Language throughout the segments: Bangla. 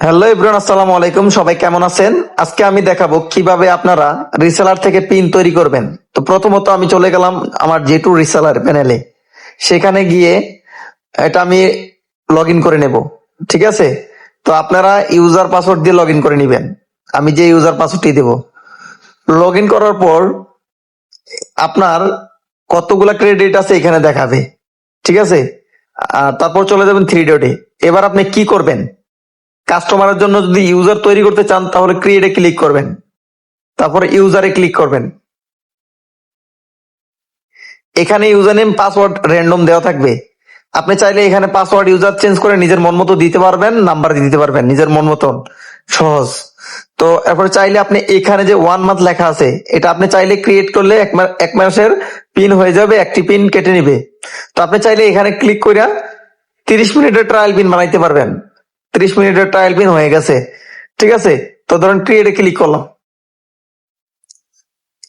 হ্যালো এভরিওয়ান, আসসালামু আলাইকুম। সবাই কেমন আছেন? আজকে আমি দেখাবো কিভাবে আপনারা রিসেলার থেকে পিন তৈরি করবেন। তো প্রথমত আমি চলে গেলাম আমার জেটু রিসেলার প্যানেলে। সেখানে গিয়ে এটা আমি লগ ইন করে নেব। ঠিক আছে, তো আপনারা ইউজার পাসওয়ার্ড দিয়ে লগ ইন করে নেবেন। আমি যে ইউজার পাসওয়ার্ডটি দেব, লগ ইন করার পর আপনার কতগুলা ক্রেডিট আছে এখানে দেখাবে। ঠিক আছে, আর তারপর চলে যাবেন থ্রি ডটে। এবার আপনি কি করবেন? কাস্টমারের জন্য যদি ইউজার তৈরি করতে চান তাহলে ক্রিয়েটে ক্লিক করবেন, তারপরে ইউজারে ক্লিক করবেন। এখানে ইউজার নেম পাসওয়ার্ড র্যান্ডম দেওয়া থাকবে। আপনি চাইলে এখানে পাসওয়ার্ড ইউজার চেঞ্জ করে নিজের মন মতো দিতে পারবেন, নাম্বার দিতে পারবেন নিজের মন মতন, সহজ। তো এরপরে চাইলে আপনি এখানে যে 1 মান্থ লেখা আছে, এটা আপনি চাইলে ক্রিয়েট করলে এক মাসের পিন হয়ে যাবে, একটি পিন কেটে নিবে। তো আপনি চাইলে এখানে ক্লিক করে 30 মিনিটের ট্রায়াল পিন বানাইতে পারবেন। 30 মিনিটের ট্রায়াল পিন হয়ে গেছে। ঠিক আছে, তো ধরেন ক্রিয়েটে ক্লিক করলাম।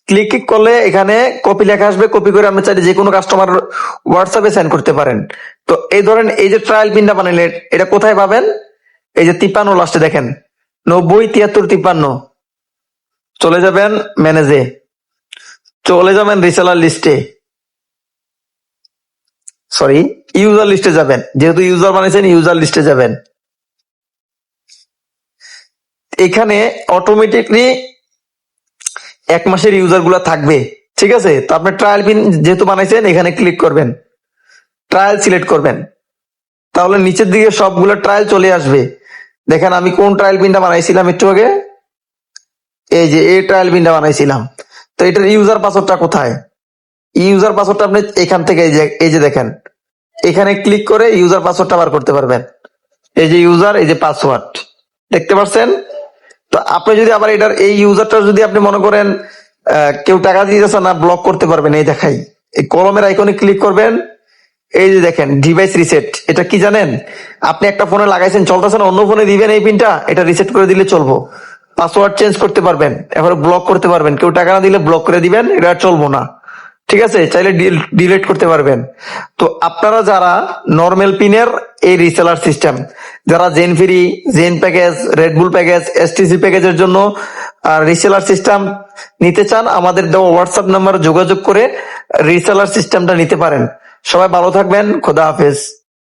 ক্লিক করলে এখানে কপি লেখা আসবে, কপি করে আপনি চাইলে যে কোনো কাস্টমার হোয়াটসঅ্যাপে সেন্ড করতে পারেন। তো এই ধরেন এই যে ট্রায়াল পিনটা বানাইলেন, এটা কোথায় পাবেন? এই যে 53 লাস্টে দেখেন, 90 73 53, চলে যাবেন ম্যানেজে, চলে যাবেন রিসেলার লিস্টে, সরি ইউজার লিস্টে যাবেন। যেহেতু ইউজার বানাইছেন ইউজার লিস্টে যাবেন। এখানে অটোমেটিকলি 1 মাসের ইউজার গুলা থাকবে। ঠিক আছে, তো আপনি ট্রায়াল পিন যেহেতু বানাইছেন এখানে ক্লিক করবেন, ট্রায়াল সিলেক্ট করবেন, তাহলে নিচের দিকে সবগুলো ট্রায়াল চলে আসবে। দেখেন আমি কোন ট্রায়াল পিনটা বানাইছিলাম একটু আগে, এই যে এই ট্রায়াল পিনটা বানাইছিলাম। তো এটার ইউজার পাসওয়ার্ডটা কোথায়? ইউজার পাসওয়ার্ডটা আপনি এখান থেকে এই যে দেখেন, এখানে ক্লিক করে ইউজার পাসওয়ার্ডটা বার করতে পারবেন। এই যে ইউজার, এই যে পাসওয়ার্ড, দেখতে পাচ্ছেন? তো আপনি যদি আবার এটার এই ইউজারটা যদি আপনি মনে করেন কেউ টাকা দিতেছে না, ব্লক করতে পারবেন। এই দেখাই, এই কলমের আইকনে ক্লিক করবেন, এই যে দেখেন ডিভাইস রিসেট। এটা কি জানেন? আপনি একটা ফোনে লাগাইছেন, চলতেছে না, অন্য ফোনে দিবেন এই পিনটা, এটা রিসেট করে দিলে চলবো। পাসওয়ার্ড চেঞ্জ করতে পারবেন, এবার ব্লক করতে পারবেন। কেউ টাকা না দিলে ব্লক করে দিবেন, এটা আর চলবো না। ঠিক আছে, চাইলে ডিলিট করতে পারবেন। তো আপনারা যারা নর্মাল পিনের এই রিসেলার সিস্টেম, যারা জেন ফ্রি, জেন প্যাকেজ, রেডবুল প্যাকেজ, এসটিসি প্যাকেজের জন্য রিসেলার সিস্টেম নিতে চান, আমাদের দেওয়া হোয়াটসঅ্যাপ নাম্বারে যোগাযোগ করে রিসেলার সিস্টেমটা নিতে পারেন। সবাই ভালো থাকবেন, খোদা হাফেজ।